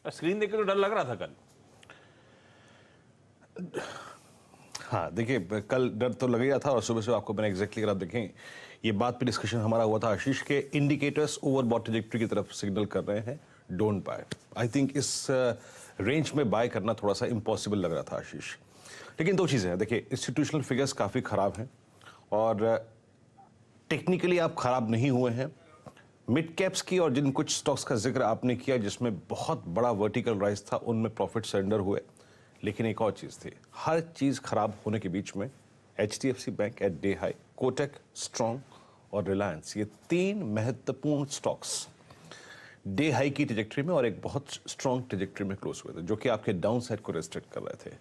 Screen देख के तो डर लग रहा था कल। हाँ देखिए, कल डर तो लग ही रहा था और सुबह से आपको मैंने एग्जैक्टली अगर आप देखें ये बात पे डिस्कशन हमारा हुआ था आशीष के इंडिकेटर्स ओवरबॉट ट्रैजेक्टरी की तरफ सिग्नल कर रहे हैं डोंट बाय। आई थिंक इस रेंज में बाय करना थोड़ा सा इम्पॉसिबल लग रहा था आशीष। लेकिन दो चीज़ें हैं, देखिए इंस्टीट्यूशनल फिगर्स काफ़ी ख़राब हैं और टेक्निकली आप ख़राब नहीं हुए हैं। मिड कैप्स की और जिन कुछ स्टॉक्स का जिक्र आपने किया जिसमें बहुत बड़ा वर्टिकल राइज था उनमें प्रॉफिट सरेंडर हुए। लेकिन एक और चीज़ थी, हर चीज़ खराब होने के बीच में HDFC bank at day high, Kotak, strong और रिलायंस, ये तीन महत्वपूर्ण स्टॉक्स डे हाई की ट्रेजेक्ट्री में और एक बहुत स्ट्रॉन्ग ट्रेजेक्ट्री में क्लोज हुए थे जो कि आपके डाउन साइड को रेस्ट्रिक्ट कर रहे थे।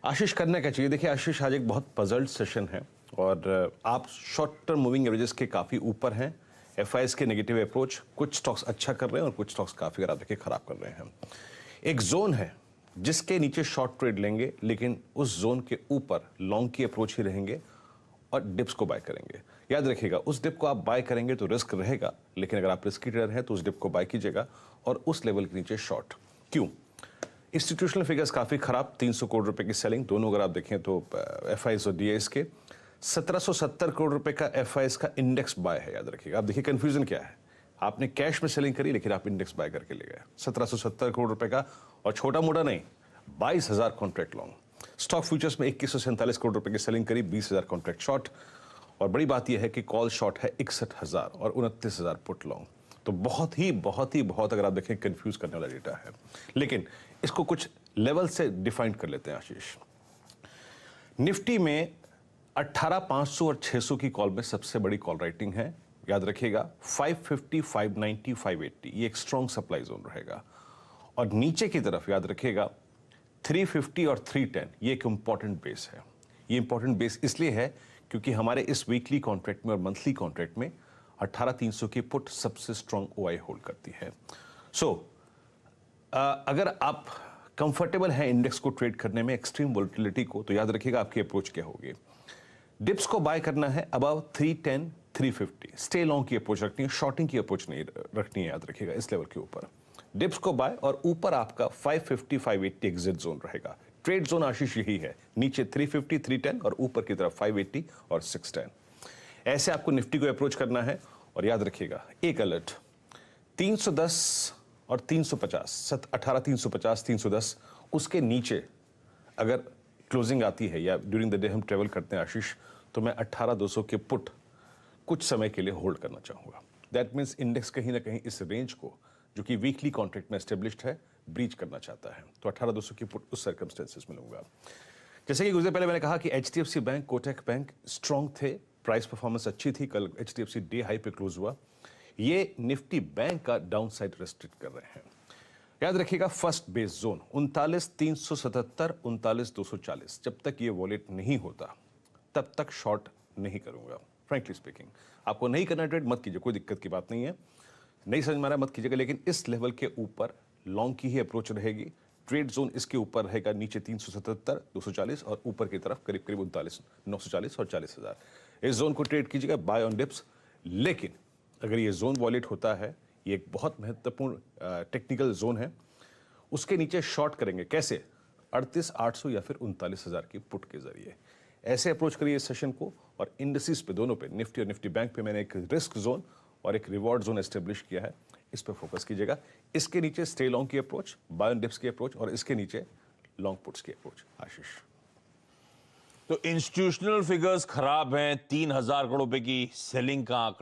आशीष करना क्या चाहिए? देखिए आशीष, आज एक बहुत पजल्ड सेशन है और आप शॉर्ट टर्म मूविंग एवरेजेस के काफ़ी ऊपर हैं। FIs के नेगेटिव अप्रोच, कुछ स्टॉक्स अच्छा कर रहे हैं और कुछ स्टॉक्स काफ़ी अगर आप देखिए खराब कर रहे हैं। एक जोन है जिसके नीचे शॉर्ट ट्रेड लेंगे लेकिन उस जोन के ऊपर लॉन्ग की अप्रोच ही रहेंगे और डिप्स को बाय करेंगे। याद रखिएगा, उस डिप को आप बाय करेंगे तो रिस्क रहेगा, लेकिन अगर आप रिस्की ट्रेडर हैं तो उस डिप को बाय कीजिएगा और उस लेवल के नीचे शॉर्ट। क्यों? इंस्टीट्यूशनल फिगर्स काफ़ी खराब, 300 करोड़ रुपए की सेलिंग, दोनों अगर आप देखें तो FIs और DIs के। 1770 करोड़ रुपए का FIs का इंडेक्स बाय है। याद रखिएगा, आप देखिए कंफ्यूजन क्या है, आपने कैश में सेलिंग करी लेकिन आप इंडेक्स बाय करके ले गए 1770 करोड़ रुपए का, और छोटा मोटा नहीं, 22,000 कॉन्ट्रैक्ट लॉन्ग। स्टॉक फ्यूचर्स में 2147 करोड़ रुपए की सेलिंग करी, 20,000 कॉन्ट्रैक्ट शॉर्ट, और बड़ी बात यह है कि कॉल शॉर्ट है 61,000 और 29,000 पुट लॉन्ग। तो बहुत अगर आप देखें कंफ्यूज करने वाला डेटा है, लेकिन इसको कुछ लेवल से डिफाइन कर लेते हैं आशीष। निफ्टी में 18,500 और 600 की कॉल में सबसे बड़ी कॉल राइटिंग है। याद रखिएगा 550, 590, 580 ये एक स्ट्रॉन्ग सप्लाई जोन रहेगा, और नीचे की तरफ याद रखिएगा 350 और 310 ये एक इंपॉर्टेंट बेस है। ये इंपॉर्टेंट बेस इसलिए है क्योंकि हमारे इस वीकली कॉन्ट्रैक्ट में और मंथली कॉन्ट्रैक्ट में 18,300 की पुट सबसे स्ट्रॉन्ग OI होल्ड करती है। अगर आप कंफर्टेबल हैं इंडेक्स को ट्रेड करने में, एक्सट्रीम वोलेटिलिटी को, तो याद रखिएगा आपकी अप्रोच क्या होगी। डिप्स को बाय करना है अबव 310, 350, स्टे लॉन्ग की अप्रोच रखनी है, शॉर्टिंग की अप्रोच नहीं रखनी है। याद रखिएगा इस लेवल के ऊपर डिप्स को बाय, और ऊपर आपका 550, 580 एग्जिट जोन रहेगा। ट्रेड जोन आशीष यही है, नीचे 350, 310 और ऊपर की तरफ 580 और 610। ऐसे आपको निफ्टी को अप्रोच करना है। और याद रखिएगा एक अलर्ट, 310 और 350, 18,350, 310, उसके नीचे अगर क्लोजिंग आती है या ड्यूरिंग द डे हम ट्रेवल करते हैं आशीष, तो मैं 18,200 के पुट कुछ समय के लिए होल्ड करना चाहूंगा। दैट मीन्स इंडेक्स कहीं ना कहीं इस रेंज को, जो कि वीकली कॉन्ट्रैक्ट में एस्टेब्लिश्ड है, ब्रीच करना चाहता है, तो 18,200 की पुट उस सर्कमस्टेंसेस में लूंगा। जैसे कि कुछ देर पहले मैंने कहा कि HDFC bank, Kotak bank strong थे, प्राइस परफॉर्मेंस अच्छी थी, कल HDFC डे हाई पे क्लोज हुआ। ये निफ्टी बैंक का डाउन साइड रेस्ट्रिक्ट कर रहे हैं। याद रखिएगा फर्स्ट बेस जोन 39,377, 39,240, जब तक ये वॉलेट नहीं होता तब तक शॉर्ट नहीं करूंगा। फ्रैंकली स्पीकिंग, आपको नहीं करना ट्रेड मत कीजिए, कोई दिक्कत की बात नहीं है, नहीं समझ में आ रहा मत कीजिएगा, लेकिन इस लेवल के ऊपर लॉन्ग की ही अप्रोच रहेगी। ट्रेड जोन इसके ऊपर रहेगा, नीचे 377, 240 और ऊपर की तरफ करीब 39,940 और 40,000। इस जोन को ट्रेड कीजिएगा, बाय ऑन डिप्स। लेकिन अगर ये जोन वॉलेट होता है, ये एक बहुत महत्वपूर्ण टेक्निकल जोन है, उसके नीचे शॉर्ट करेंगे। कैसे? 38,800 या फिर 39,000 की पुट के जरिए। ऐसे अप्रोच करिए इस सेशन को, और इंडस्ट्रीज पे, दोनों पे, निफ्टी और निफ्टी बैंक पे मैंने एक रिस्क जोन और एक रिवॉर्ड जोन एस्टेब्लिश किया है, इस पर फोकस कीजिएगा। इसके नीचे स्टे लॉन्ग की अप्रोच, बाय ऑन डिप्स की अप्रोच, और इसके नीचे लॉन्ग पुट्स की अप्रोच। आशीष, तो इंस्टीट्यूशनल फिगर्स खराब हैं, 3,000 करोड़ रुपए की सेलिंग का आंकड़ा